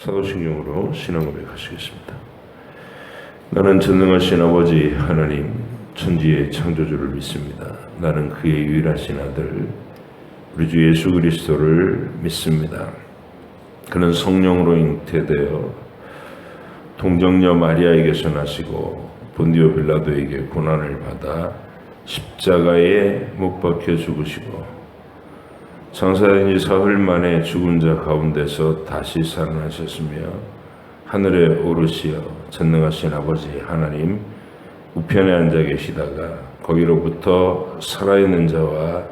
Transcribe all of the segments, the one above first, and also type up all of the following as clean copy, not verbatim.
사도신경으로 신앙고백 하시겠습니다. 나는 전능하신 아버지 하나님 천지의 창조주를 믿습니다. 나는 그의 유일하신 아들 우리 주 예수 그리스도를 믿습니다. 그는 성령으로 잉태되어 동정녀 마리아에게서 나시고 본디오 빌라도에게 고난을 받아 십자가에 못 박혀 죽으시고 장사된 지 사흘 만에 죽은 자 가운데서 다시 살아나셨으며 하늘에 오르시어 전능하신 아버지 하나님 우편에 앉아 계시다가 거기로부터 살아있는 자와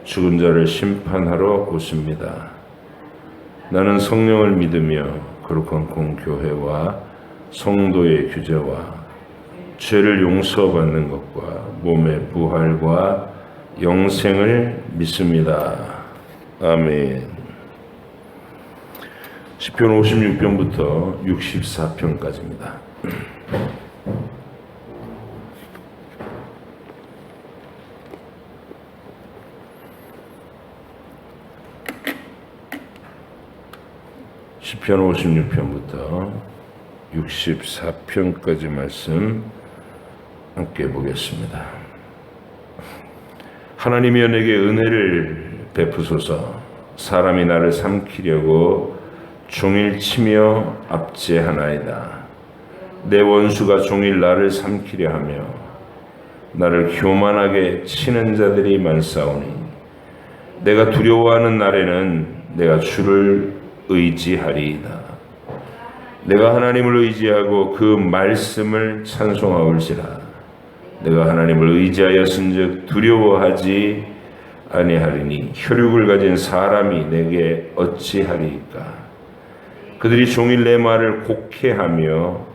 죽은 자를 심판하러 오십니다. 나는 성령을 믿으며 거룩한 공교회와 성도의 규제와 죄를 용서받는 것과 몸의 부활과 영생을 믿습니다. 아멘. 시편 56편부터 64편까지입니다. 시편 56편부터 64편까지 말씀 함께 보겠습니다. 하나님이여 내게 은혜를 베푸소서. 사람이 나를 삼키려고 종일 치며 압제하나이다. 내 원수가 종일 나를 삼키려 하며 나를 교만하게 치는 자들이 많사오니 내가 두려워하는 날에는 내가 주를 의지하리이다. 내가 하나님을 의지하고 그 말씀을 찬송하올지라. 내가 하나님을 의지하였은즉 두려워하지 아니하리니 혈육을 가진 사람이 내게 어찌하리이까. 그들이 종일 내 말을 곡해하며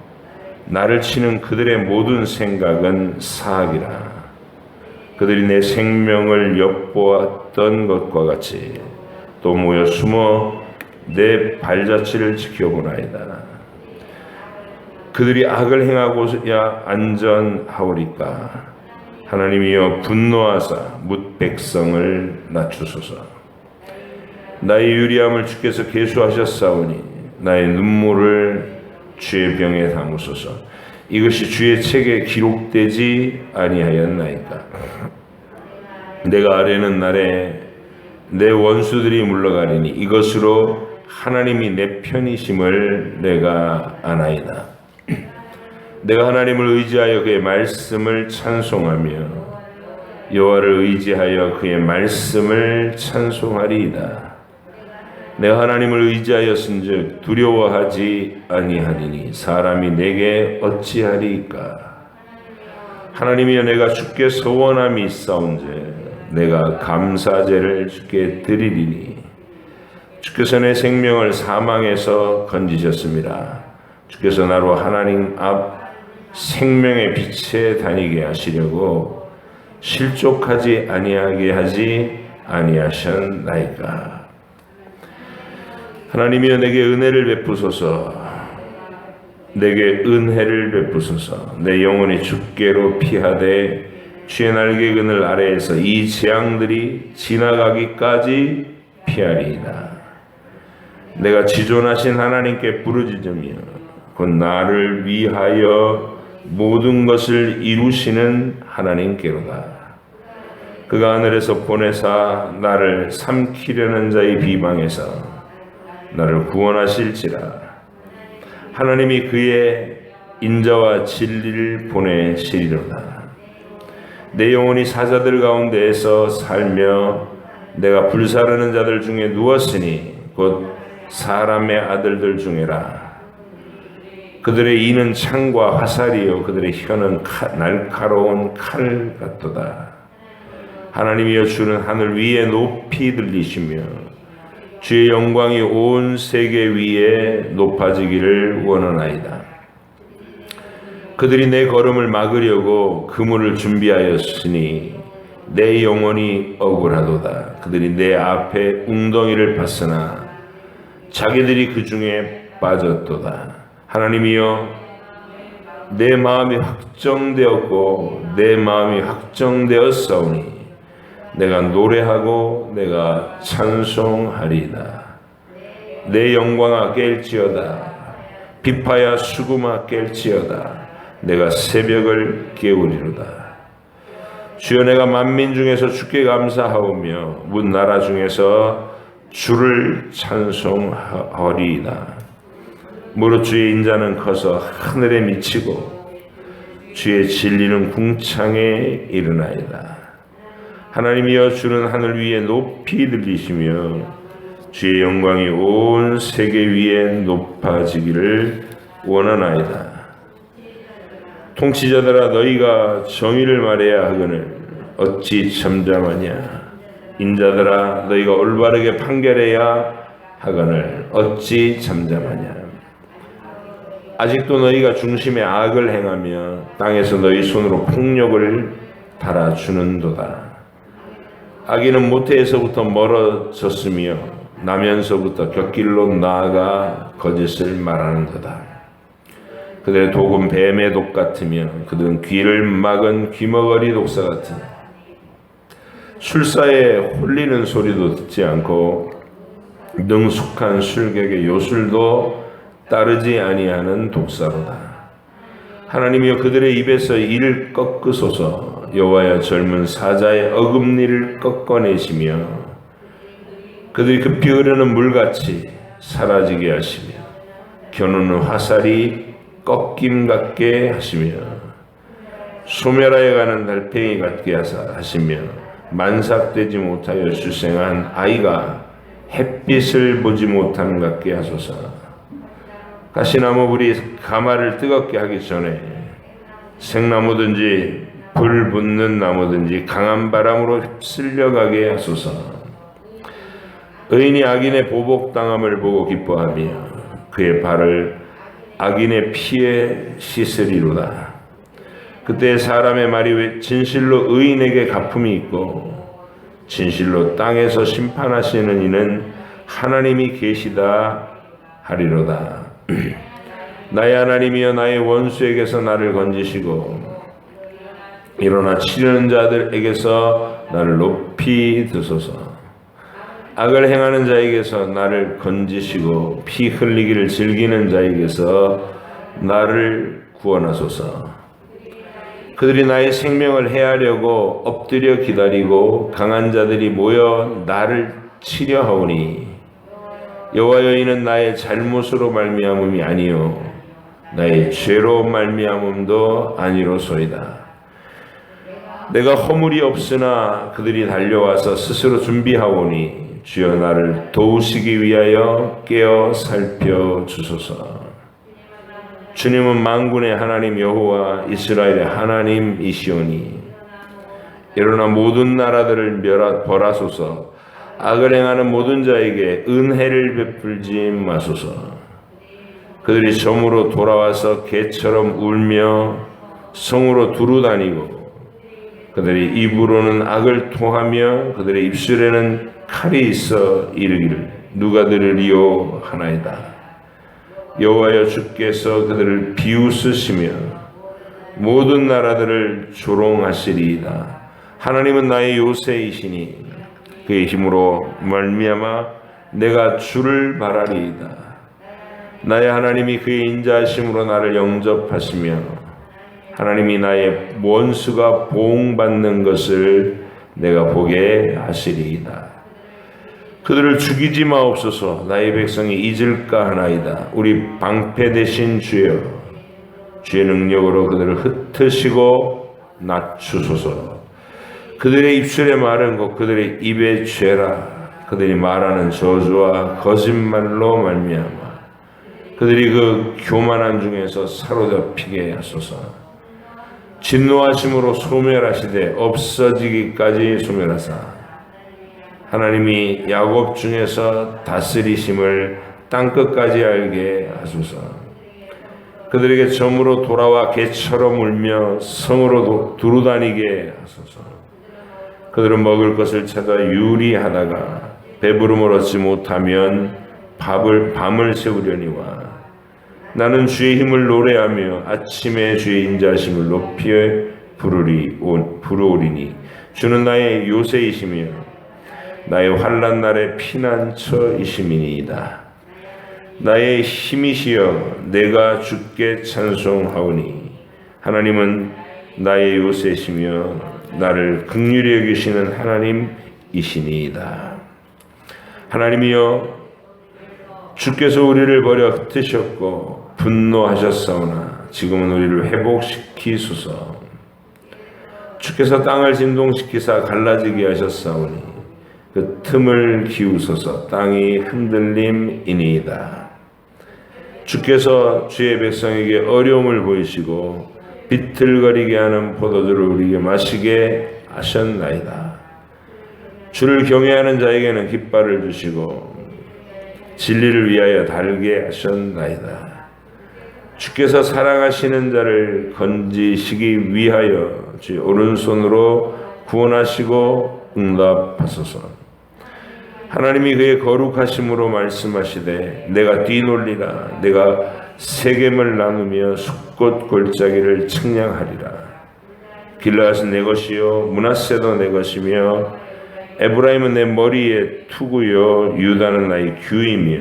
나를 치는 그들의 모든 생각은 사악이라. 그들이 내 생명을 엿보았던 것과 같이 또 모여 숨어 내 발자취를 지켜보나이다. 그들이 악을 행하고야 안전하오리까. 하나님이여 분노하사 뭇 백성을 낮추소서. 나의 유리함을 주께서 계수하셨사오니 나의 눈물을 주의 병에 담으소서. 이것이 주의 책에 기록되지 아니하였나이까. 내가 아뢰는 날에 내 원수들이 물러가리니 이것으로 하나님이 내 편이심을 내가 아나이다. 내가 하나님을 의지하여 그의 말씀을 찬송하며 여호와를 의지하여 그의 말씀을 찬송하리이다. 내가 하나님을 의지하였은즉 두려워하지 아니하리니 사람이 내게 어찌하리이까. 하나님이여 내가 주께 소원함이 있사온즉 내가 감사제를 주께 드리리니 주께서 내 생명을 사망에서 건지셨습니다. 주께서 나로 하나님 앞 생명의 빛에 다니게 하시려고 실족하지 아니하게 하지 아니하셨나이까. 하나님이여 내게 은혜를 베푸소서. 내게 은혜를 베푸소서. 내 영혼이 주께로 피하되 주의 날개 그늘 아래에서 이 재앙들이 지나가기까지 피하리이다. 내가 지존하신 하나님께 부르짖으며 곧 나를 위하여 모든 것을 이루시는 하나님께로다. 그가 하늘에서 보내사 나를 삼키려는 자의 비방에서 나를 구원하실지라. 하나님이 그의 인자와 진리를 보내시리로다. 내 영혼이 사자들 가운데에서 살며 내가 불사르는 자들 중에 누웠으니 곧 사람의 아들들 중에라. 그들의 이는 창과 화살이요 그들의 혀는 날카로운 칼 같도다. 하나님이여 주는 하늘 위에 높이 들리시며 주의 영광이 온 세계 위에 높아지기를 원하나이다. 그들이 내 걸음을 막으려고 그물을 준비하였으니 내 영혼이 억울하도다. 그들이 내 앞에 웅덩이를 팠으나 자기들이 그 중에 빠졌도다. 하나님이여 내 마음이 확정되었고 내 마음이 확정되었사오니 내가 노래하고 내가 찬송하리이다. 내 영광아 깰지어다. 비파야 수금아 깰지어다. 내가 새벽을 깨우리로다. 주여, 내가 만민 중에서 주께 감사하오며 문 나라 중에서 주를 찬송하리이다. 무릇 주의 인자는 커서 하늘에 미치고 주의 진리는 궁창에 이르나이다. 하나님이여, 주는 하늘 위에 높이 들리시며 주의 영광이 온 세계 위에 높아지기를 원하나이다. 통치자들아, 너희가 정의를 말해야 하거늘 어찌 잠잠하냐. 인자들아, 너희가 올바르게 판결해야 하거늘 어찌 잠잠하냐. 아직도 너희가 중심에 악을 행하며 땅에서 너희 손으로 폭력을 달아주는도다. 악인은 모태에서부터 멀어졌으며 나면서부터 곁길로 나아가 거짓을 말하는도다. 그들의 독은 뱀의 독 같으며 그들은 귀를 막은 귀머거리 독사 같으며 술사에 홀리는 소리도 듣지 않고 능숙한 술객의 요술도 따르지 아니하는 독사로다. 하나님이여, 그들의 입에서 이를 꺾으소서. 여호와여, 젊은 사자의 어금니를 꺾어내시며 그들이 급히 흐르는 물같이 사라지게 하시며 겨누는 화살이 꺾임 같게 하시며 소멸하여 가는 달팽이 같게 하시며 만삭되지 못하여 출생한 아이가 햇빛을 보지 못함 같게 하소서. 가시나무 불이 가마를 뜨겁게 하기 전에 생나무든지 불 붙는 나무든지 강한 바람으로 휩쓸려가게 하소서. 의인이 악인의 보복당함을 보고 기뻐하며 그의 발을 악인의 피에 씻으리로다. 그때 사람의 말이 진실로 의인에게 갚음이 있고 진실로 땅에서 심판하시는 이는 하나님이 계시다 하리로다. 나의 하나님이여, 나의 원수에게서 나를 건지시고 일어나 치려는 자들에게서 나를 높이 드소서. 악을 행하는 자에게서 나를 건지시고 피 흘리기를 즐기는 자에게서 나를 구원하소서. 그들이 나의 생명을 해하려고 엎드려 기다리고 강한 자들이 모여 나를 치려 하오니 여호와여, 이는 나의 잘못으로 말미암음이 아니요 나의 죄로 말미암음도 아니로소이다. 내가 허물이 없으나 그들이 달려와서 스스로 준비하오니 주여, 나를 도우시기 위하여 깨어 살펴주소서. 주님은 만군의 하나님 여호와 이스라엘의 하나님이시오니 일어나 모든 나라들을 벌하소서. 악을 행하는 모든 자에게 은혜를 베풀지 마소서. 그들이 점으로 돌아와서 개처럼 울며 성으로 두루다니고 그들의 입으로는 악을 토하며 그들의 입술에는 칼이 있어 이르기를 누가 들으리요 하나이다. 여호와여, 주께서 그들을 비웃으시며 모든 나라들을 조롱하시리이다. 하나님은 나의 요새이시니 그의 힘으로 말미암아 내가 주를 바라리이다. 나의 하나님이 그의 인자하심으로 나를 영접하시며 하나님이 나의 원수가 보응받는 것을 내가 보게 하시리이다. 그들을 죽이지 마옵소서. 나의 백성이 잊을까 하나이다. 우리 방패 되신 주여, 주의 능력으로 그들을 흩으시고 낮추소서. 그들의 입술의 말은 곧 그들의 입의 죄라. 그들이 말하는 저주와 거짓말로 말미암아 그들이 그 교만한 중에서 사로잡히게 하소서. 진노하심으로 소멸하시되 없어지기까지 소멸하사 하나님이 야곱 중에서 다스리심을 땅끝까지 알게 하소서. 그들에게 점으로 돌아와 개처럼 울며 성으로 두루다니게 하소서. 그들은 먹을 것을 찾아 유리하다가 배부름을 얻지 못하면 밤을 새우려니와 나는 주의 힘을 노래하며 아침에 주의 인자하심을 높이 부르오리니 주는 나의 요새이시며 나의 환난 날의 피난처이심이니이다. 나의 힘이시여 내가 주께 찬송하오니 하나님은 나의 요새시며 나를 긍휼히 여기시는 하나님이시니이다. 하나님이여 주께서 우리를 버려 흩으셨고 분노하셨사오나 지금은 우리를 회복시키소서. 주께서 땅을 진동시키사 갈라지게 하셨사오니 그 틈을 기우소서. 땅이 흔들림이니이다. 주께서 주의 백성에게 어려움을 보이시고 비틀거리게 하는 포도주를 우리에게 마시게 하셨나이다. 주를 경외하는 자에게는 깃발을 주시고 진리를 위하여 달게 하셨나이다. 주께서 사랑하시는 자를 건지시기 위하여 주의 오른손으로 구원하시고 응답하소서. 하나님이 그의 거룩하심으로 말씀하시되 내가 뛰놀리라. 내가 세겜을 나누며 숫꽃 골짜기를 측량하리라. 길라앗은 내 것이요 므낫세도 내 것이며 에브라임은 내 머리의 투구요 유다는 나의 규이며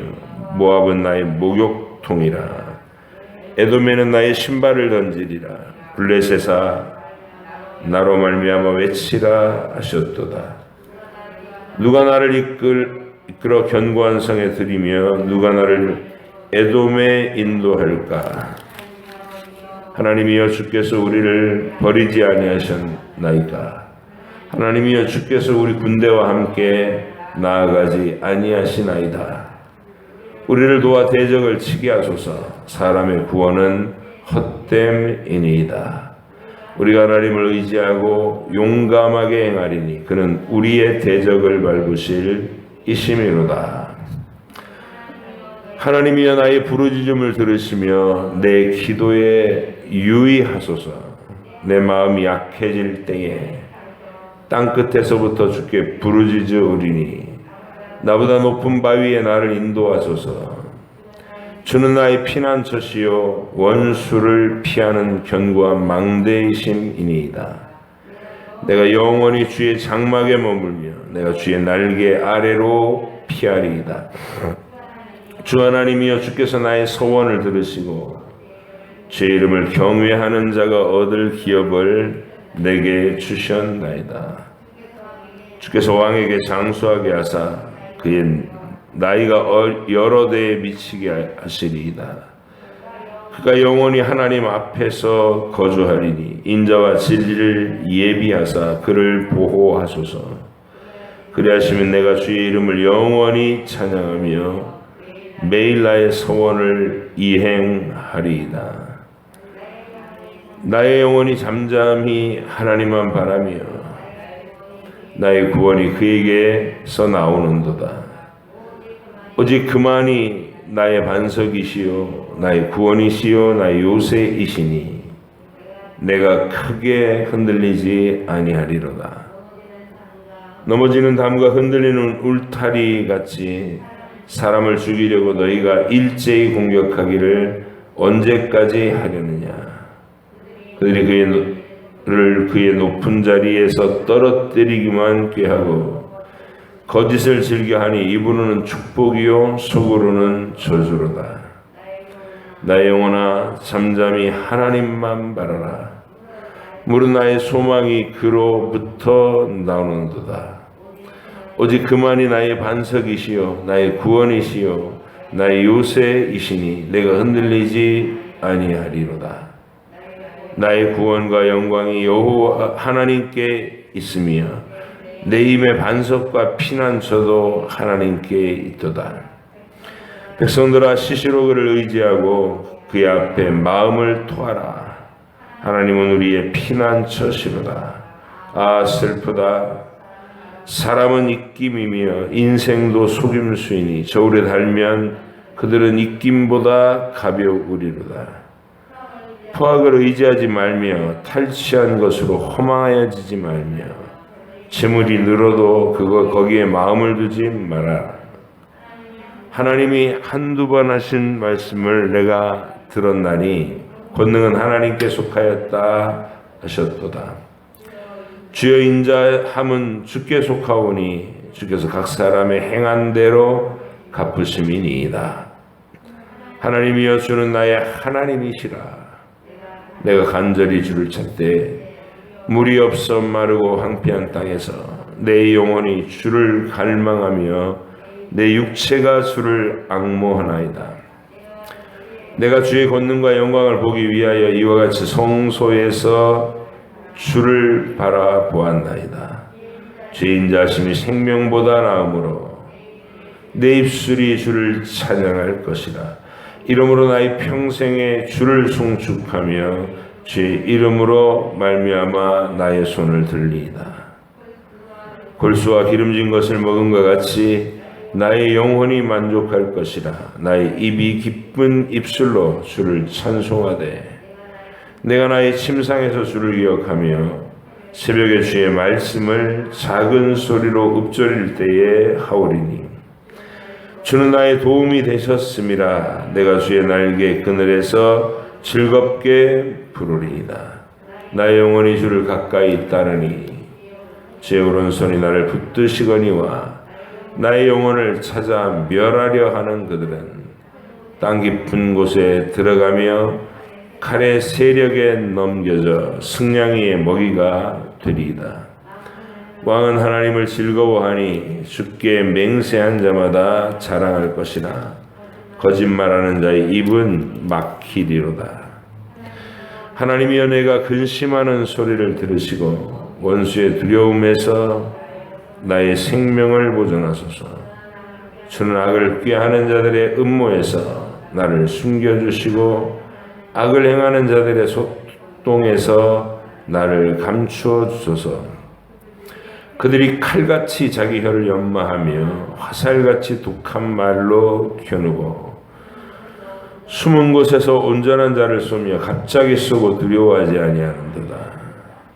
모압은 나의 목욕통이라. 에돔에는 나의 신발을 던지리라. 블레셋아 나로 말미암아 외치라 하셨도다. 누가 나를 이끌어 견고한 성에 들이며 누가 나를 에돔에 인도할까? 하나님이여 주께서 우리를 버리지 아니하셨나이까? 하나님이여 주께서 우리 군대와 함께 나아가지 아니하시나이다. 우리를 도와 대적을 치게 하소서. 사람의 구원은 헛됨이니이다. 우리가 하나님을 의지하고 용감하게 행하리니 그는 우리의 대적을 밟으실 이심이로다. 하나님이여 나의 부르짖음을 들으시며 내 기도에 유의하소서. 내 마음이 약해질 때에 땅끝에서부터 주께 부르짖으리니 나보다 높은 바위에 나를 인도하소서. 주는 나의 피난처시요 원수를 피하는 견고한 망대이심이니이다. 내가 영원히 주의 장막에 머물며 내가 주의 날개 아래로 피하리이다. 주 하나님이여 주께서 나의 소원을 들으시고 주의 이름을 경외하는 자가 얻을 기업을 내게 주셨나이다. 주께서 왕에게 장수하게 하사 그의 나이가 여러 대에 미치게 하시리이다. 그가 영원히 하나님 앞에서 거주하리니 인자와 진리를 예비하사 그를 보호하소서. 그리하시면 내가 주의 이름을 영원히 찬양하며 매일 나의 소원을 이행하리이다. 나의 영혼이 잠잠히 하나님만 바라며 나의 구원이 그에게서 나오는도다. 오직 그만이 나의 반석이시요 나의 구원이시요 나의 요새이시니 내가 크게 흔들리지 아니하리로다. 넘어지는 담과 흔들리는 울타리 같이 사람을 죽이려고 너희가 일제히 공격하기를 언제까지 하려느냐. 그들이 그의 높은 자리에서 떨어뜨리기만 꾀하고 거짓을 즐겨하니 입으로는 축복이요 속으로는 저주로다. 나의 영혼아 잠잠히 하나님만 바라라. 무릇 나의 소망이 그로부터 나오는도다. 오직 그만이 나의 반석이시요 나의 구원이시요 나의 요새이시니 내가 흔들리지 아니하리로다. 나의 구원과 영광이 여호와 하나님께 있으며 내 힘의 반석과 피난처도 하나님께 있도다. 백성들아 시시로 그를 의지하고 그의 앞에 마음을 토하라. 하나님은 우리의 피난처시로다. 아 슬프다. 사람은 입김이며 인생도 속임수이니 저울에 달면 그들은 입김보다 가벼우리로다. 포악을 의지하지 말며 탈취한 것으로 허망하여지지 말며 재물이 늘어도 거기에 마음을 두지 마라. 하나님이 한두 번 하신 말씀을 내가 들었나니 권능은 하나님께 속하였다 하셨도다. 주여 인자함은 주께 속하오니 주께서 각 사람의 행한 대로 갚으심이니이다. 하나님이여 주는 나의 하나님이시라. 내가 간절히 주를 찾되 물이 없어 마르고 황폐한 땅에서 내 영혼이 주를 갈망하며 내 육체가 주를 앙모하나이다. 내가 주의 권능과 영광을 보기 위하여 이와 같이 성소에서 주를 바라보았나이다. 죄인 자심이 생명보다 나으므로 내 입술이 주를 찬양할 것이라. 이러므로 나의 평생에 주를 송축하며 주의 이름으로 말미암아 나의 손을 들리이다. 골수와 기름진 것을 먹은것 같이 나의 영혼이 만족할 것이라. 나의 입이 기쁜 입술로 주를 찬송하되 내가 나의 침상에서 주를 기억하며 새벽에 주의 말씀을 작은 소리로 읊조릴 때에 하오리니 주는 나의 도움이 되셨음이라. 내가 주의 날개 그늘에서 즐겁게 부르리이다. 나의 영혼이 주를 가까이 따르니 주의 오른손이 나를 붙드시거니와 나의 영혼을 찾아 멸하려 하는 그들은 땅 깊은 곳에 들어가며 칼의 세력에 넘겨져 승냥이의 먹이가 되리이다. 왕은 하나님을 즐거워하니 주께 맹세한 자마다 자랑할 것이나 거짓말하는 자의 입은 막히리로다. 하나님이여 내가 근심하는 소리를 들으시고 원수의 두려움에서 나의 생명을 보존하소서. 주는 악을 꾀하는 자들의 음모에서 나를 숨겨주시고 악을 행하는 자들의 속동에서 나를 감추어 주소서. 그들이 칼같이 자기 혀를 연마하며 화살같이 독한 말로 겨누고 숨은 곳에서 온전한 자를 쏘며 갑자기 쏘고 두려워하지 아니하는도다.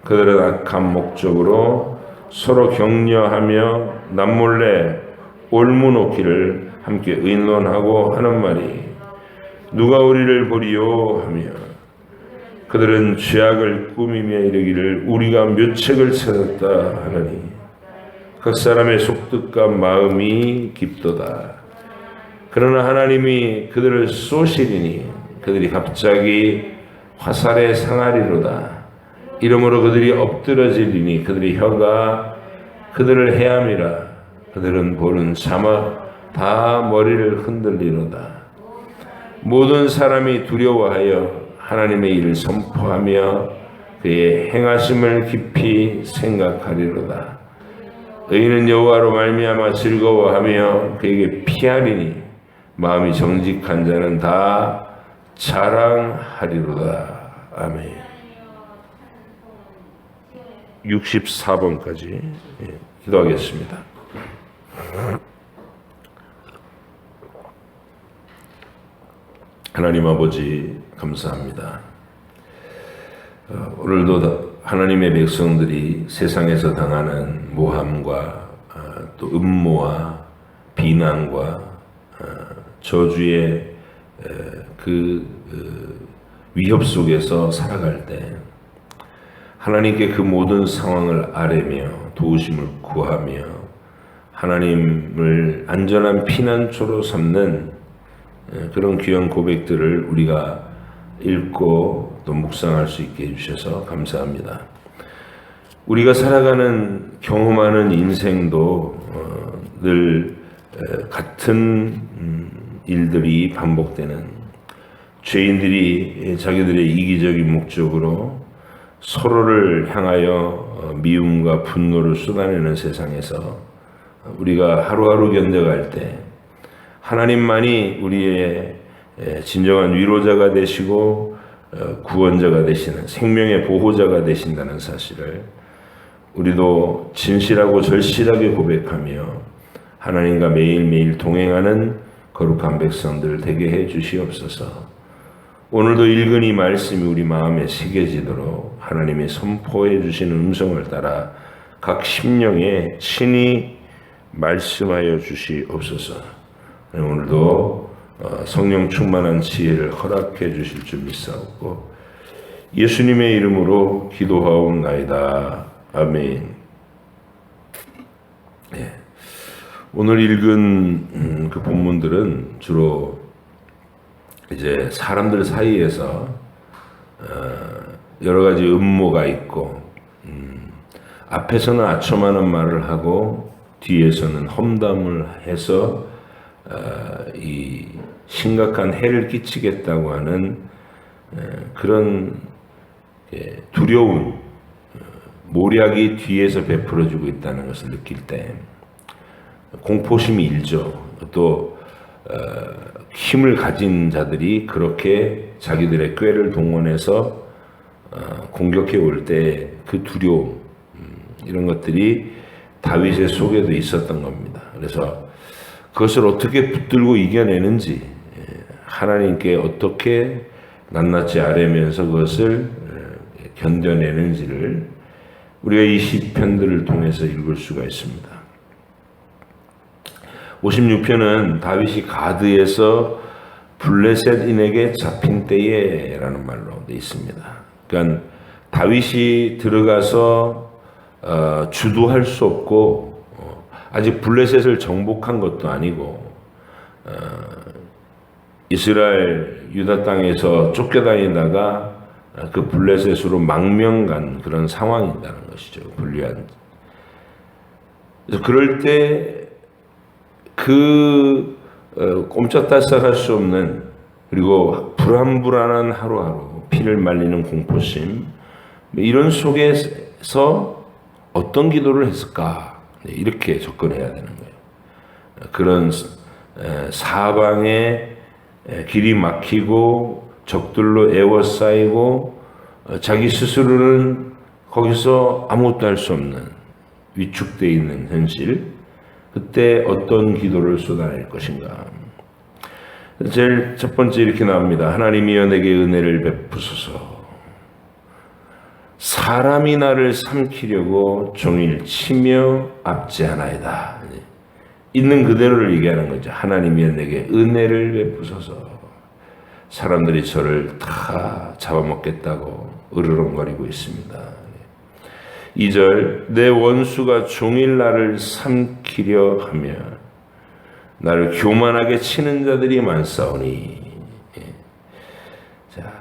그들은 악한 목적으로 서로 격려하며 남몰래 올무놓기를 함께 의논하고 하는 말이 누가 우리를 보리요 하며 그들은 죄악을 꾸미며 이르기를 우리가 묘책을 찾았다 하느니 각 사람의 속뜻과 마음이 깊도다. 그러나 하나님이 그들을 쏘시리니 그들이 갑자기 화살에 상하리로다. 이러므로 그들이 엎드러지리니 그들의 혀가 그들을 해함이라. 그들은 보는 자마 다 머리를 흔들리로다. 모든 사람이 두려워하여 하나님의 일을 선포하며 그의 행하심을 깊이 생각하리로다. 의인은 여호와로 말미암아 즐거워하며 그에게 피하리니 마음이 정직한 자는 다 자랑하리로다. 아멘. 64번까지 기도하겠습니다. 하나님 아버지 감사합니다. 오늘도 하나님의 백성들이 세상에서 당하는 모함과 또 음모와 비난과 저주의 그 위협 속에서 살아갈 때 하나님께 그 모든 상황을 아뢰며 도우심을 구하며 하나님을 안전한 피난처로 삼는 그런 귀한 고백들을 우리가 읽고 또 묵상할 수 있게 해주셔서 감사합니다. 우리가 살아가는 경험하는 인생도 늘 같은 일들이 반복되는 죄인들이 자기들의 이기적인 목적으로 서로를 향하여 미움과 분노를 쏟아내는 세상에서 우리가 하루하루 견뎌갈 때 하나님만이 우리의 진정한 위로자가 되시고 구원자가 되시는 생명의 보호자가 되신다는 사실을 우리도 진실하고 절실하게 고백하며 하나님과 매일매일 동행하는 거룩한 백성들 되게 해 주시옵소서. 오늘도 읽은 이 말씀이 우리 마음에 새겨지도록 하나님의 선포해 주시는 음성을 따라 각 심령에 친히 말씀하여 주시옵소서. 오늘도 성령 충만한 지혜를 허락해 주실 줄 믿사옵고 예수님의 이름으로 기도하옵나이다. 아멘. 네. 오늘 읽은 그 본문들은 주로 이제 사람들 사이에서 여러 가지 음모가 있고 앞에서는 아첨하는 말을 하고 뒤에서는 험담을 해서 이 심각한 해를 끼치겠다고 하는 그런 두려운 모략이 뒤에서 베풀어지고 있다는 것을 느낄 때 공포심이 일죠. 또 힘을 가진 자들이 그렇게 자기들의 꾀를 동원해서 공격해 올 때 그 두려움, 이런 것들이 다윗의 속에도 있었던 겁니다. 그래서 그것을 어떻게 붙들고 이겨내는지, 하나님께 어떻게 낱낱이 아뢰면서 그것을 견뎌내는지를 우리가 이 시편들을 통해서 읽을 수가 있습니다. 56편은 다윗이 가드에서 블레셋인에게 잡힌 때에 라는 말로 되어 있습니다. 그러니까 다윗이 들어가서 주도할 수 없고 아직 블레셋을 정복한 것도 아니고 이스라엘 유다 땅에서 쫓겨다니다가 그 블레셋으로 망명간 그런 상황이라는 것이죠. 불리한. 그래서 그럴 때 그 꼼짝달싹할 수 없는, 그리고 불안불안한 하루하루, 피를 말리는 공포심, 이런 속에서 어떤 기도를 했을까? 이렇게 접근해야 되는 거예요. 그런 사방에 길이 막히고 적들로 에워싸이고 자기 스스로는 거기서 아무것도 할 수 없는 위축되어 있는 현실, 그때 어떤 기도를 쏟아낼 것인가? 제일 첫 번째 이렇게 나옵니다. 하나님이여 내게 은혜를 베푸소서. 사람이 나를 삼키려고 종일 치며 압제하나이다. 있는 그대로를 얘기하는 거죠. 하나님이여 내게 은혜를 베푸소서. 사람들이 저를 다 잡아먹겠다고 으르렁거리고 있습니다. 2절, 내 원수가 종일 나를 삼키려 하며 나를 교만하게 치는 자들이 많사오니. 자,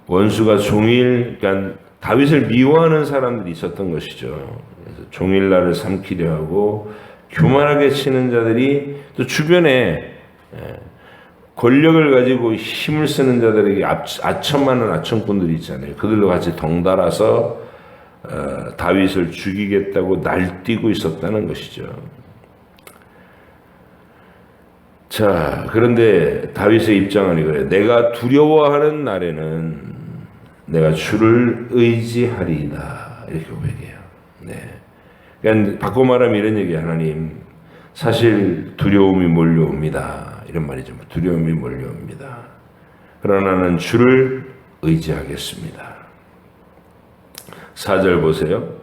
원수가 종일, 그러니까 다윗을 미워하는 사람들이 있었던 것이죠. 그래서 종일 나를 삼키려 하고 교만하게 치는 자들이 또 주변에 권력을 가지고 힘을 쓰는 자들에게 아첨하는 아첨꾼들이 있잖아요. 그들로 같이 덩달아서 다윗을 죽이겠다고 날뛰고 있었다는 것이죠. 자, 그런데 다윗의 입장은 이거예요. 내가 두려워하는 날에는 내가 주를 의지하리이다. 이렇게 고백해요. 네. 그러니까 바꿔 말하면 이런 얘기예요. 하나님, 사실 두려움이 몰려옵니다. 이런 말이죠. 두려움이 몰려옵니다. 그러나 나는 주를 의지하겠습니다. 4절 보세요.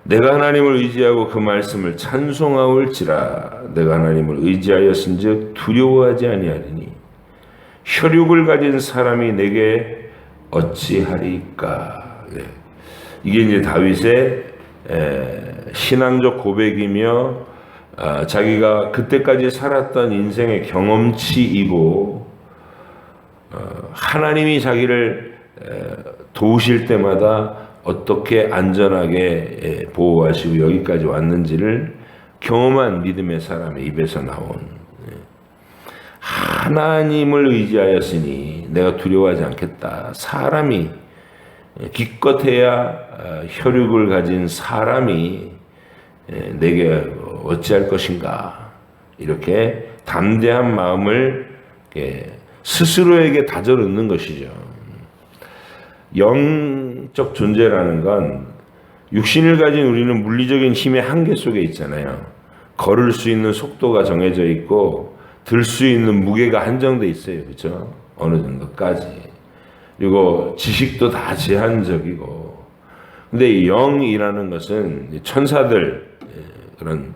내가 하나님을 의지하고 그 말씀을 찬송하올지라. 내가 하나님을 의지하였은즉 두려워하지 아니하리니 혈육을 가진 사람이 내게 어찌하리까. 네. 이게 이제 다윗의 신앙적 고백이며 자기가 그때까지 살았던 인생의 경험치이고 하나님이 자기를 도우실 때마다 어떻게 안전하게 보호하시고 여기까지 왔는지를 경험한 믿음의 사람의 입에서 나온, 하나님을 의지하였으니 내가 두려워하지 않겠다. 사람이 기껏해야 혈육을 가진 사람이 내게 어찌할 것인가. 이렇게 담대한 마음을 스스로에게 다져놓는 것이죠. 영적 존재라는 건 육신을 가진 우리는 물리적인 힘의 한계 속에 있잖아요. 걸을 수 있는 속도가 정해져 있고 들 수 있는 무게가 한정돼 있어요. 그렇죠? 어느 정도까지. 그리고 지식도 다 제한적이고. 근데 이 영이라는 것은 천사들, 그런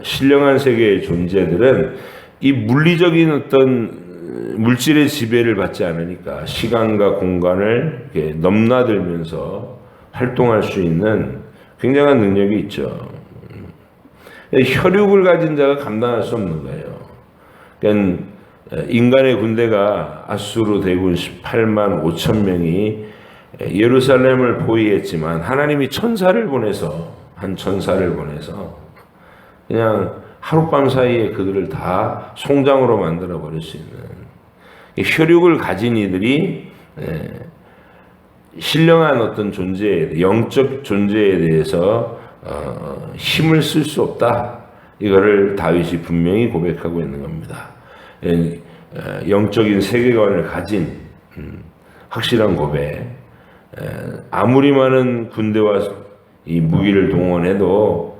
신령한 세계의 존재들은 이 물리적인 어떤 물질의 지배를 받지 않으니까 시간과 공간을 이렇게 넘나들면서 활동할 수 있는 굉장한 능력이 있죠. 혈육을 가진 자가 감당할 수 없는 거예요. 그러니까 인간의 군대가 아수르 대군 18만 5천 명이 예루살렘을 포위했지만 하나님이 천사를 보내서 그냥 하룻밤 사이에 그들을 다 송장으로 만들어 버릴 수 있는 혈육을 가진 이들이 신령한 어떤 존재에 영적 존재에 대해서 힘을 쓸 수 없다. 이거를 다윗이 분명히 고백하고 있는 겁니다. 영적인 세계관을 가진 확실한 고백. 아무리 많은 군대와 이 무기를 동원해도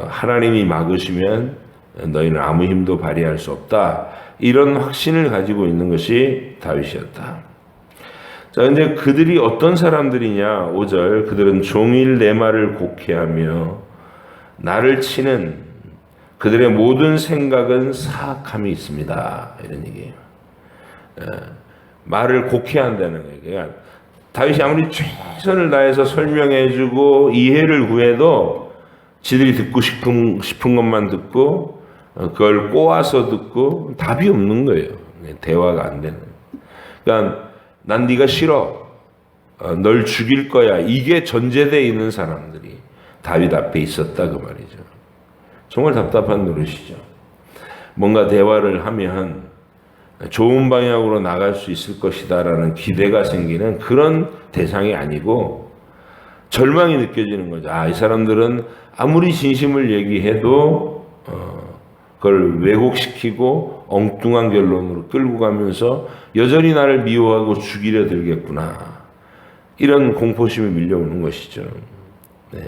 하나님이 막으시면 너희는 아무 힘도 발휘할 수 없다. 이런 확신을 가지고 있는 것이 다윗이었다. 자, 이제 그들이 어떤 사람들이냐? 5절. 그들은 종일 내 말을 곡해하며 나를 치는 그들의 모든 생각은 사악함이 있습니다. 이런 얘기예요. 말을 곡해한다는 거예요. 그러니까 다윗이 아무리 최선을 다해서 설명해주고 이해를 구해도 지들이 듣고 싶은 것만 듣고 그걸 꼬아서 듣고 답이 없는 거예요. 대화가 안 되는. 그러니까 난 네가 싫어. 널 죽일 거야. 이게 전제되어 있는 사람들이 다윗 앞에 있었다 그 말이죠. 정말 답답한 노릇이죠. 뭔가 대화를 하면 좋은 방향으로 나갈 수 있을 것이다라는 기대가 생기는 그런 대상이 아니고 절망이 느껴지는 거죠. 이 사람들은 아무리 진심을 얘기해도 그걸 왜곡시키고 엉뚱한 결론으로 끌고 가면서 여전히 나를 미워하고 죽이려 들겠구나. 이런 공포심이 밀려오는 것이죠. 네.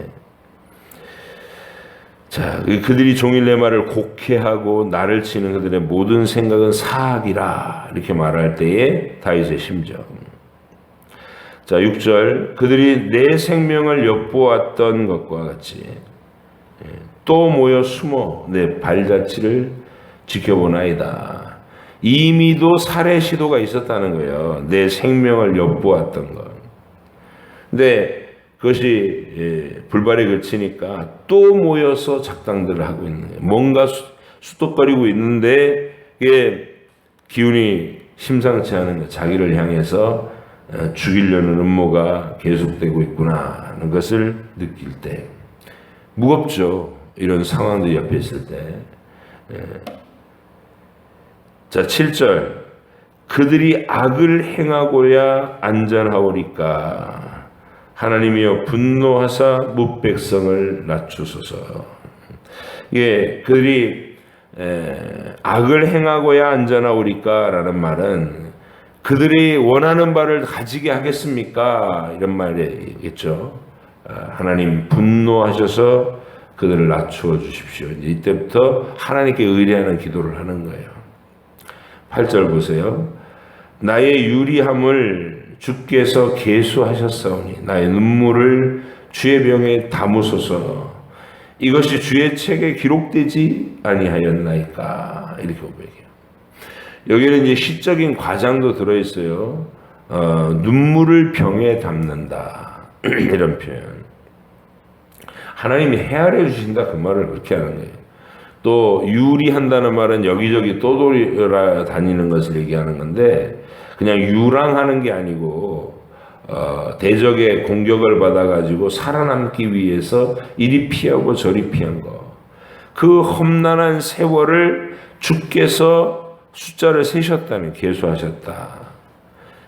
자, 그들이 종일 내 말을 곡해하고 나를 치는 그들의 모든 생각은 사악이라 이렇게 말할 때에 다윗의 심정. 자, 6절. 그들이 내 생명을 엿보았던 것과 같이 또 모여 숨어 내 발자취를 지켜보나이다. 이미도 살해 시도가 있었다는 거예요. 내 생명을 엿보았던 것. 근데 그것이 불발에 그치니까 또 모여서 작당들을 하고 있는 거예요. 뭔가 수덕거리고 있는데 이게 기운이 심상치 않은 거, 자기를 향해서 죽이려는 음모가 계속되고 있구나 하는 것을 느낄 때 무겁죠. 이런 상황도 옆에 있을 때. 자, 7절. 그들이 악을 행하고야 안전하오리까. 하나님이여 분노하사 뭇백성을 낮추소서. 예, 그들이 악을 행하고야 안전하오리까 라는 말은 그들이 원하는 바를 가지게 하겠습니까? 이런 말이겠죠. 하나님 분노하셔서 그들을 낮추어 주십시오. 이때부터 하나님께 의뢰하는 기도를 하는 거예요. 8절 보세요. 나의 유리함을 주께서 계수하셨사오니 나의 눈물을 주의 병에 담으소서. 이것이 주의 책에 기록되지 아니하였나이까. 이렇게 고백해요. 여기는 이제 시적인 과장도 들어있어요. 눈물을 병에 담는다. 이런 표현. 하나님이 헤아려 주신다 그 말을 그렇게 하는 거예요. 또 유리한다는 말은 여기저기 떠돌아 다니는 것을 얘기하는 건데 그냥 유랑하는 게 아니고 대적의 공격을 받아가지고 살아남기 위해서 이리 피하고 저리 피한 거. 그 험난한 세월을 주께서 숫자를 세셨다는 계수하셨다.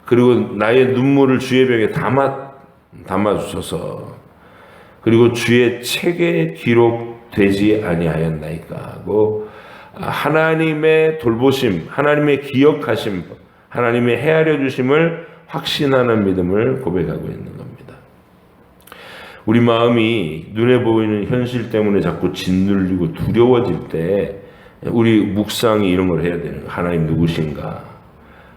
그리고 나의 눈물을 주의 병에 담아주셔서 그리고 주의 책에 기록되지 아니하였나이까 하고 하나님의 돌보심, 하나님의 기억하심, 하나님의 헤아려 주심을 확신하는 믿음을 고백하고 있는 겁니다. 우리 마음이 눈에 보이는 현실 때문에 자꾸 짓눌리고 두려워질 때 우리 묵상이 이런 걸 해야 되는 거예요. 하나님 누구신가?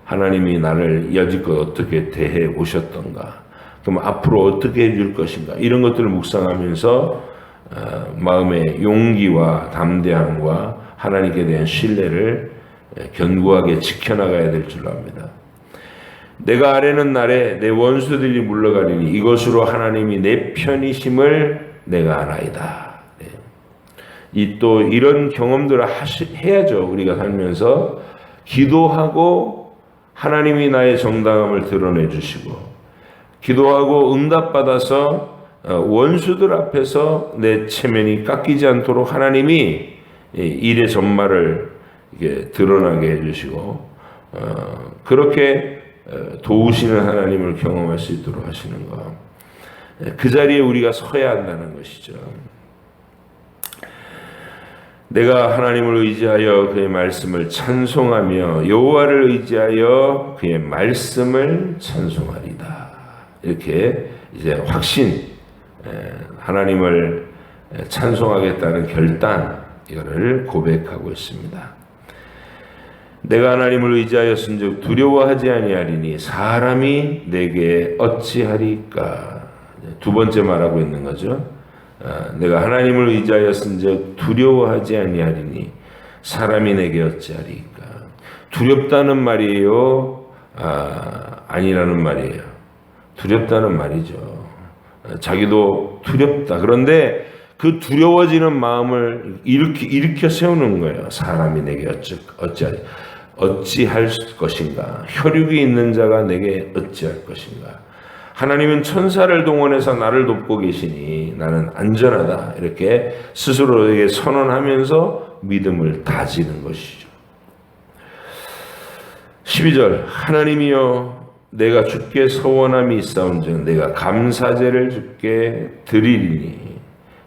하나님이 나를 여지껏 어떻게 대해 오셨던가? 그럼 앞으로 어떻게 해줄 것인가? 이런 것들을 묵상하면서 마음의 용기와 담대함과 하나님께 대한 신뢰를 견고하게 지켜나가야 될 줄로 압니다. 내가 아뢰는 날에 내 원수들이 물러가리니 이것으로 하나님이 내 편이심을 내가 아나이다. 또 이런 경험들을 해야죠. 우리가 살면서 기도하고 하나님이 나의 정당함을 드러내 주시고, 기도하고 응답받아서 원수들 앞에서 내 체면이 깎이지 않도록 하나님이 일의 전말을 드러나게 해주시고, 그렇게 도우시는 하나님을 경험할 수 있도록 하시는 것, 그 자리에 우리가 서야 한다는 것이죠. 내가 하나님을 의지하여 그의 말씀을 찬송하며 여호와를 의지하여 그의 말씀을 찬송하리다. 이렇게 이제 확신, 하나님을 찬송하겠다는 결단, 이거를 고백하고 있습니다. 내가 하나님을 의지하였은즉 두려워하지 아니하리니 사람이 내게 어찌하리까. 두 번째 말하고 있는 거죠. 내가 하나님을 의지하였은즉 두려워하지 아니하리니 사람이 내게 어찌하리까. 두렵다는 말이에요, 아니라는 말이에요? 두렵다는 말이죠. 자기도 두렵다. 그런데 그 두려워지는 마음을 일으켜 세우는 거예요. 사람이 내게 어찌할 것인가. 혈육이 있는 자가 내게 어찌할 것인가. 하나님은 천사를 동원해서 나를 돕고 계시니 나는 안전하다. 이렇게 스스로에게 선언하면서 믿음을 다지는 것이죠. 12절, 하나님이여 내가 주께 서원함이 있사온즉 내가 감사제를 주께 드리리니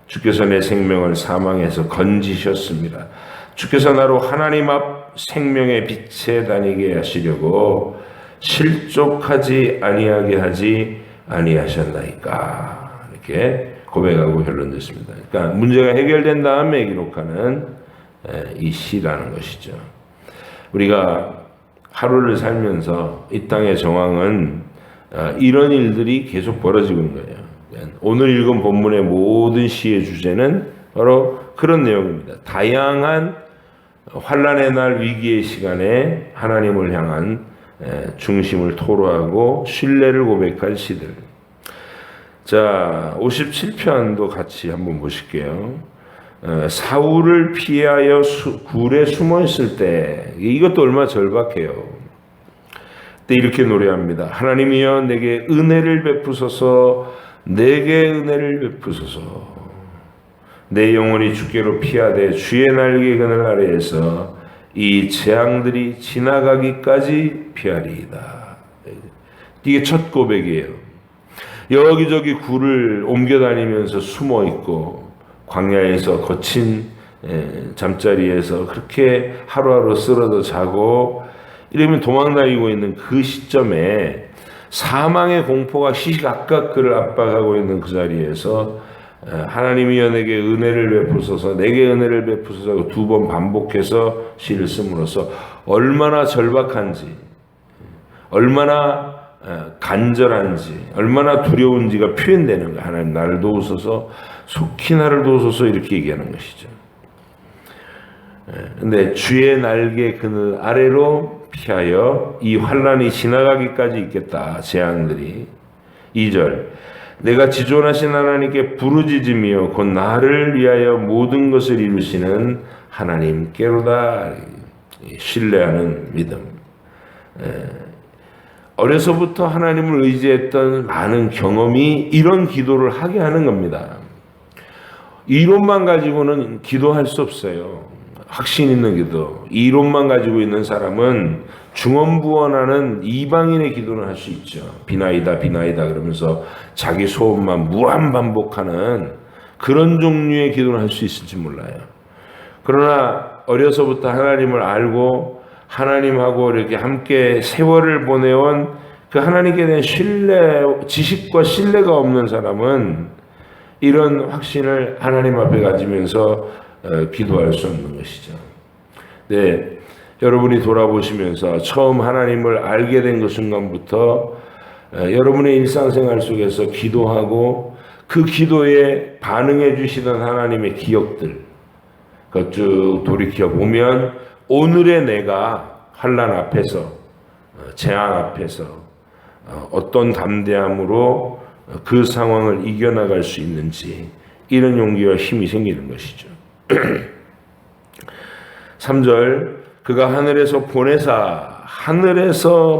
주께서 내 생명을 사망에서 건지셨습니다. 주께서 나로 하나님 앞 생명의 빛에 다니게 하시려고 실족하지 아니하게 하지 아니하셨나이까. 이렇게 고백하고 결론 듣습니다. 그러니까 문제가 해결된 다음에 기록하는 이 시라는 것이죠. 우리가 하루를 살면서 이 땅의 정황은 이런 일들이 계속 벌어지고 있는 거예요. 오늘 읽은 본문의 모든 시의 주제는 바로 그런 내용입니다. 다양한 환난의 날, 위기의 시간에 하나님을 향한 중심을 토로하고 신뢰를 고백할 시들. 자, 57편도 같이 한번 보실게요. 사울을 피하여 굴에 숨어 있을 때, 이것도 얼마나 절박해요. 그때 이렇게 노래합니다. 하나님이여 내게 은혜를 베푸소서, 내게 은혜를 베푸소서. 내 영혼이 주께로 피하되 주의 날개 그늘 아래에서 이 재앙들이 지나가기까지 피하리이다. 이게 첫 고백이에요. 여기저기 굴을 옮겨다니면서 숨어 있고 광야에서 거친 잠자리에서 그렇게 하루하루 쓰러져 자고 이러면 도망다니고 있는 그 시점에 사망의 공포가 시시각각 그를 압박하고 있는 그 자리에서 하나님이여 내게 은혜를 베푸소서, 내게 은혜를 베푸소서 두 번 반복해서 시를 씀으로써 얼마나 절박한지, 얼마나 간절한지, 얼마나 두려운지가 표현되는 거예요. 하나님 나를 도우소서, 속히 나를 도우소서 이렇게 얘기하는 것이죠. 근데 주의 날개 그늘 아래로 피하여 이 환난이 지나가기까지 있겠다. 재앙들이. 2절 내가 지존하신 하나님께 부르짖으며 곧 나를 위하여 모든 것을 이루시는 하나님께로다. 신뢰하는 믿음. 어려서부터 하나님을 의지했던 많은 경험이 이런 기도를 하게 하는 겁니다. 이론만 가지고는 기도할 수 없어요. 확신 있는 기도. 이론만 가지고 있는 사람은 중언부언하는 이방인의 기도는 할 수 있죠. 비나이다 비나이다 그러면서 자기 소원만 무한 반복하는 그런 종류의 기도를 할 수 있을지 몰라요. 그러나 어려서부터 하나님을 알고 하나님하고 이렇게 함께 세월을 보내온 그 하나님께 대한 지식과 신뢰가 없는 사람은 이런 확신을 하나님 앞에 가지면서 기도할 수 없는 것이죠. 네, 여러분이 돌아보시면서 처음 하나님을 알게 된 그 순간부터 여러분의 일상생활 속에서 기도하고 그 기도에 반응해 주시던 하나님의 기억들 쭉 돌이켜 보면 오늘의 내가 환난 앞에서 재앙 앞에서 어떤 담대함으로 그 상황을 이겨나갈 수 있는지 이런 용기와 힘이 생기는 것이죠. 3절 그가 하늘에서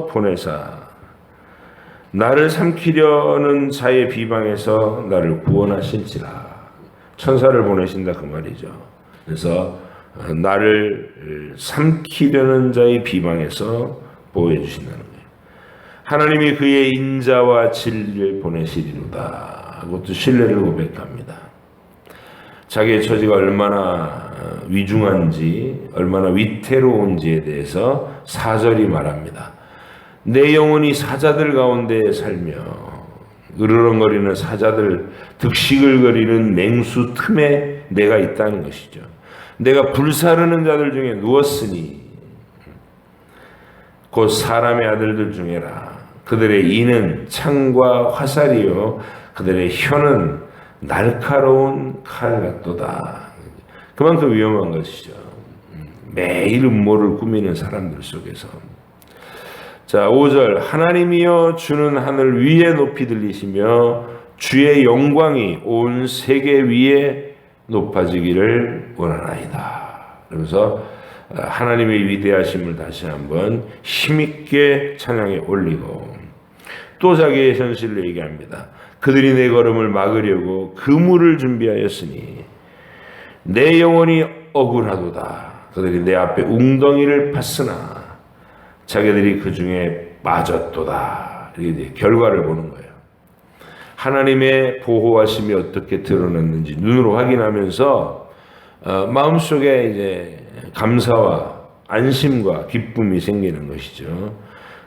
보내사 나를 삼키려는 자의 비방에서 나를 구원하실지라. 천사를 보내신다 그 말이죠. 그래서 나를 삼키려는 자의 비방에서 보호해 주신다는 거예요. 하나님이 그의 인자와 진리를 보내시리로다 하고 또 신뢰를 고백합니다. 자기의 처지가 얼마나 위중한지, 얼마나 위태로운지에 대해서 4절이 말합니다. 내 영혼이 사자들 가운데 살며 으르렁거리는 사자들, 득시글거리는 맹수 틈에 내가 있다는 것이죠. 내가 불사르는 자들 중에 누웠으니 곧 사람의 아들들 중에라. 그들의 이는 창과 화살이요 그들의 혀는 날카로운 칼 같도다. 그만큼 위험한 것이죠. 매일 음모를 꾸미는 사람들 속에서. 자, 5절. 하나님이여 주는 하늘 위에 높이 들리시며 주의 영광이 온 세계 위에 높아지기를 원하나이다. 그러면서 하나님의 위대하심을 다시 한번 힘있게 찬양에 올리고 또 자기의 현실을 얘기합니다. 그들이 내 걸음을 막으려고 그물을 준비하였으니 내 영혼이 억울하도다. 그들이 내 앞에 웅덩이를 팠으나 자기들이 그 중에 빠졌도다. 이렇게 결과를 보는 거예요. 하나님의 보호하심이 어떻게 드러났는지 눈으로 확인하면서 마음속에 이제 감사와 안심과 기쁨이 생기는 것이죠.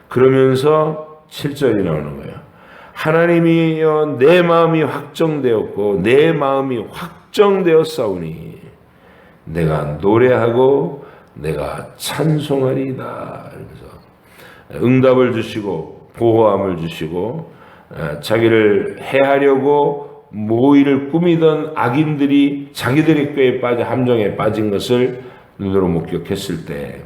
그러면서 7절이 나오는 거예요. 하나님이여 내 마음이 확정되었고 내 마음이 확정되었사오니 내가 노래하고 내가 찬송하리이다. 그래서 응답을 주시고 보호함을 주시고 자기를 해하려고 모의를 꾸미던 악인들이 자기들의 꾀에 빠져 함정에 빠진 것을 눈으로 목격했을 때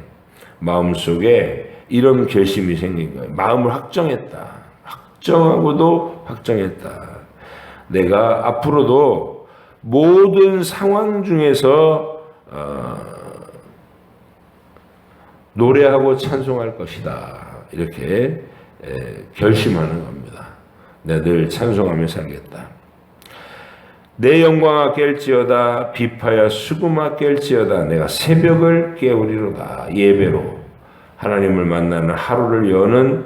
마음속에 이런 결심이 생긴 거예요. 마음을 확정했다. 확정하고도 확정했다. 내가 앞으로도 모든 상황 중에서 노래하고 찬송할 것이다. 이렇게 결심하는 겁니다. 내가 늘 찬송하며 살겠다. 내 영광아 깰지어다 비파야 수금아 깰지어다 내가 새벽을 깨우리로다. 예배로 하나님을 만나는 하루를 여는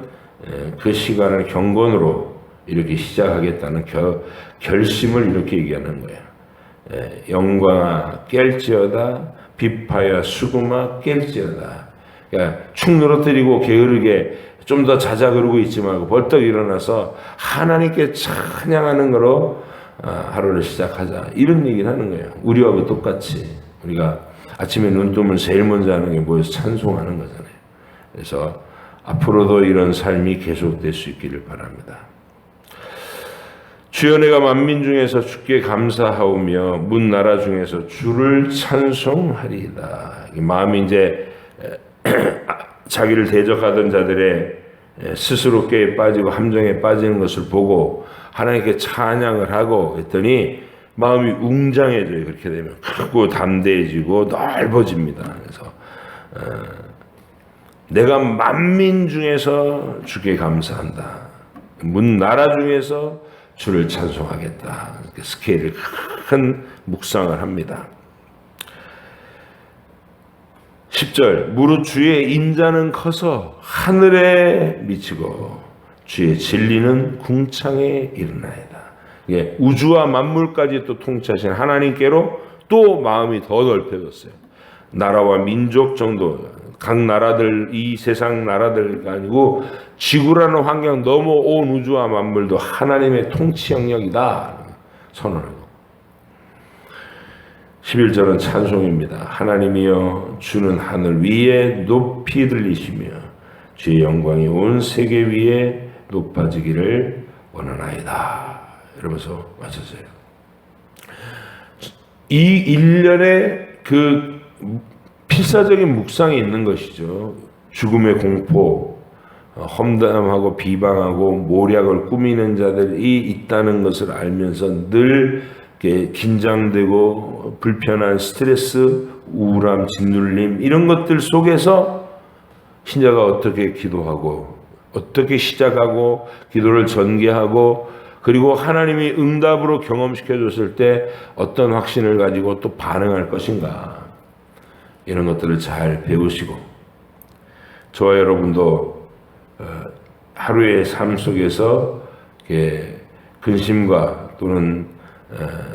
그 시간을 경건으로 이렇게 시작하겠다는 결심을 이렇게 얘기하는 거예요. 영광아 깰지어다 비파야 수금아 깰지어다. 그러니까 축 늘어뜨리고 게으르게 좀 더 자자 그러고 있지 말고 벌떡 일어나서 하나님께 찬양하는 거로 하루를 시작하자. 이런 얘기를 하는 거예요. 우리하고 똑같이 우리가 아침에 눈 뜨면 제일 먼저 하는 게 모여서 찬송하는 거잖아요. 그래서 앞으로도 이런 삶이 계속될 수 있기를 바랍니다. 주여 내가 만민 중에서 주께 감사하오며 문 나라 중에서 주를 찬송하리이다. 마음이 이제 자기를 대적하던 자들의 스스로 꾀에 빠지고 함정에 빠지는 것을 보고 하나님께 찬양을 하고 했더니 마음이 웅장해져요. 그렇게 되면 크고 담대해지고 넓어집니다. 그래서 내가 만민 중에서 주께 감사한다. 문 나라 중에서 주를 찬송하겠다. 스케일을 큰 묵상을 합니다. 10절 무릇 주의 인자는 커서 하늘에 미치고 주의 진리는 궁창에 이르나이다. 예, 우주와 만물까지 또 통치하신 하나님께로 또 마음이 더 넓혀졌어요. 나라와 민족 정도 각 나라들 이 세상 나라들가 아니고 지구라는 환경 넘어 온 우주와 만물도 하나님의 통치 영역이다 선언하고 11절은 찬송입니다. 하나님이여 주는 하늘 위에 높이 들리시며 주의 영광이 온 세계 위에 높아지기를 원하나이다. 이러면서 마쳤어요. 이 일련의 그 필사적인 묵상이 있는 것이죠. 죽음의 공포, 험담하고 비방하고 모략을 꾸미는 자들이 있다는 것을 알면서 늘 긴장되고 불편한 스트레스, 우울함, 짓눌림 이런 것들 속에서 신자가 어떻게 기도하고 어떻게 시작하고 기도를 전개하고 그리고 하나님이 응답으로 경험시켜 줬을 때 어떤 확신을 가지고 또 반응할 것인가, 이런 것들을 잘 배우시고, 저와 여러분도 하루의 삶 속에서 근심과 또는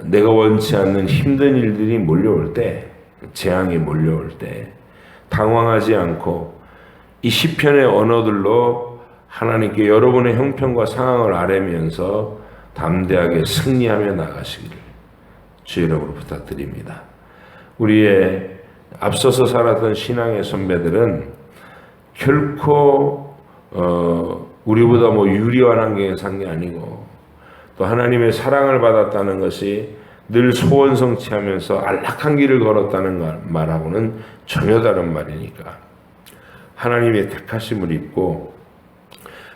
내가 원치 않는 힘든 일들이 몰려올 때, 재앙이 몰려올 때 당황하지 않고 이 시편의 언어들로 하나님께 여러분의 형편과 상황을 아뢰면서 담대하게 승리하며 나가시기를 주의 이름으로 부탁드립니다. 우리의 앞서서 살았던 신앙의 선배들은 결코 우리보다 유리한 환경에 산 게 아니고, 또 하나님의 사랑을 받았다는 것이 늘 소원 성취하면서 안락한 길을 걸었다는 말하고는 전혀 다른 말이니까 하나님의 택하심을 입고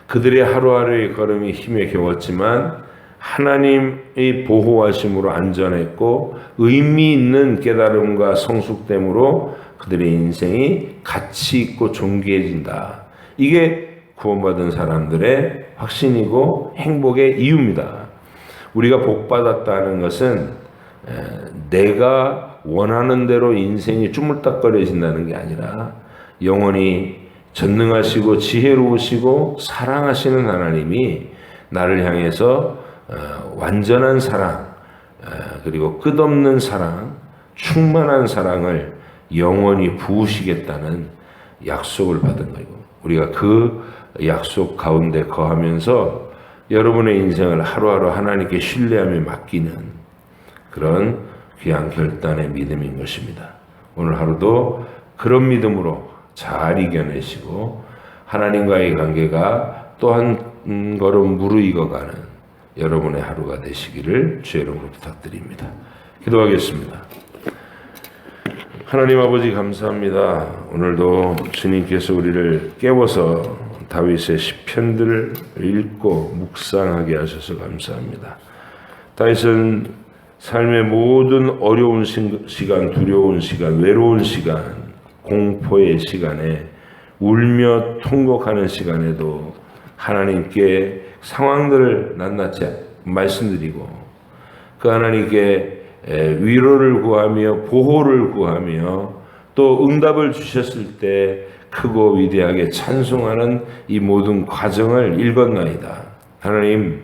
그들의 하루하루의 걸음이 힘에 겨웠지만 하나님의 보호하심으로 안전했고 의미 있는 깨달음과 성숙됨으로 그들의 인생이 가치 있고 존귀해진다. 이게 구원받은 사람들의 확신이고 행복의 이유입니다. 우리가 복받았다는 것은 내가 원하는 대로 인생이 쭈물딱거려진다는 게 아니라 영원히 전능하시고 지혜로우시고 사랑하시는 하나님이 나를 향해서 완전한 사랑, 그리고 끝없는 사랑, 충만한 사랑을 영원히 부으시겠다는 약속을 받은 거고, 우리가 그 약속 가운데 거하면서 여러분의 인생을 하루하루 하나님께 신뢰하며 맡기는 그런 귀한 결단의 믿음인 것입니다. 오늘 하루도 그런 믿음으로 잘 이겨내시고 하나님과의 관계가 또 한 걸음 무르익어가는 여러분의 하루가 되시기를 주의 이름으로 부탁드립니다. 기도하겠습니다. 하나님 아버지 감사합니다. 오늘도 주님께서 우리를 깨워서 다윗의 시편들을 읽고 묵상하게 하셔서 감사합니다. 다윗은 삶의 모든 어려운 시간, 두려운 시간, 외로운 시간, 공포의 시간에 울며 통곡하는 시간에도 하나님께 상황들을 낱낱이 말씀드리고 그 하나님께 위로를 구하며 보호를 구하며 또 응답을 주셨을 때 크고 위대하게 찬송하는 이 모든 과정을 읽었나이다. 하나님,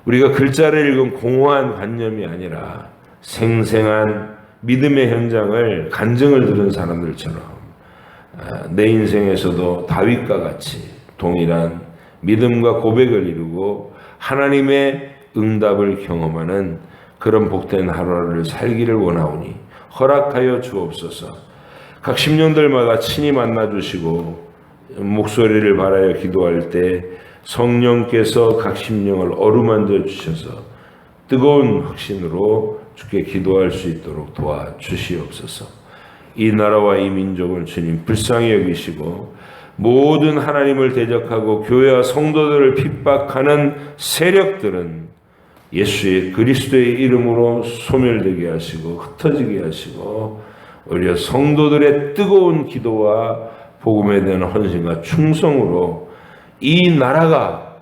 우리가 글자를 읽은 공허한 관념이 아니라 생생한 믿음의 현장을 간증을 들은 사람들처럼 내 인생에서도 다윗과 같이 동일한 믿음과 고백을 이루고 하나님의 응답을 경험하는 그런 복된 하루를 살기를 원하오니 허락하여 주옵소서. 각 심령들마다 친히 만나주시고 목소리를 바라여 기도할 때 성령께서 각 심령을 어루만져 주셔서 뜨거운 확신으로 주께 기도할 수 있도록 도와주시옵소서. 이 나라와 이 민족을 주님 불쌍히 여기시고 모든 하나님을 대적하고 교회와 성도들을 핍박하는 세력들은 예수의 그리스도의 이름으로 소멸되게 하시고 흩어지게 하시고 오히려 성도들의 뜨거운 기도와 복음에 대한 헌신과 충성으로 이 나라가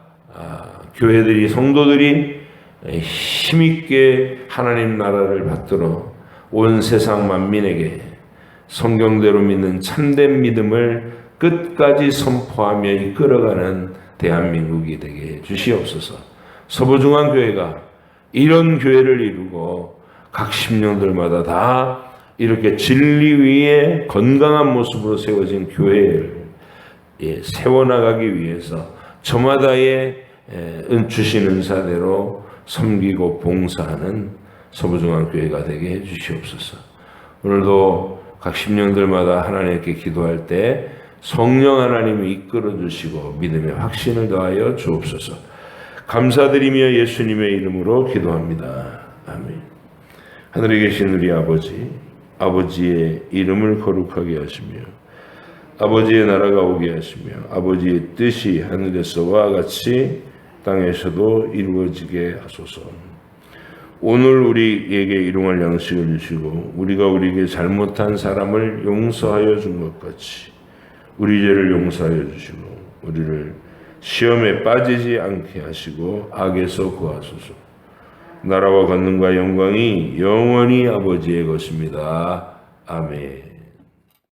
교회들이 성도들이 힘있게 하나님 나라를 받들어 온 세상 만민에게 성경대로 믿는 참된 믿음을 끝까지 선포하며 이끌어가는 대한민국이 되게 주시옵소서. 서부중앙교회가 이런 교회를 이루고 각 심령들마다 다 이렇게 진리 위에 건강한 모습으로 세워진 교회를 세워나가기 위해서 저마다의 주신 은사대로 섬기고 봉사하는 서부중앙교회가 되게 해주시옵소서. 오늘도 각 심령들마다 하나님께 기도할 때 성령 하나님이 이끌어 주시고 믿음의 확신을 더하여 주옵소서. 감사드리며 예수님의 이름으로 기도합니다. 아멘. 하늘에 계신 우리 아버지의 이름을 거룩하게 하시며 아버지의 나라가 오게 하시며 아버지의 뜻이 하늘에서와 같이 땅에서도 이루어지게 하소서. 오늘 우리에게 일용할 양식을 주시고 우리가 우리에게 잘못한 사람을 용서하여 준 것 같이 우리 죄를 용서하여 주시고 우리를 시험에 빠지지 않게 하시고 악에서 구하소서. 나라와 권능과 영광이 영원히 아버지의 것입니다. 아멘.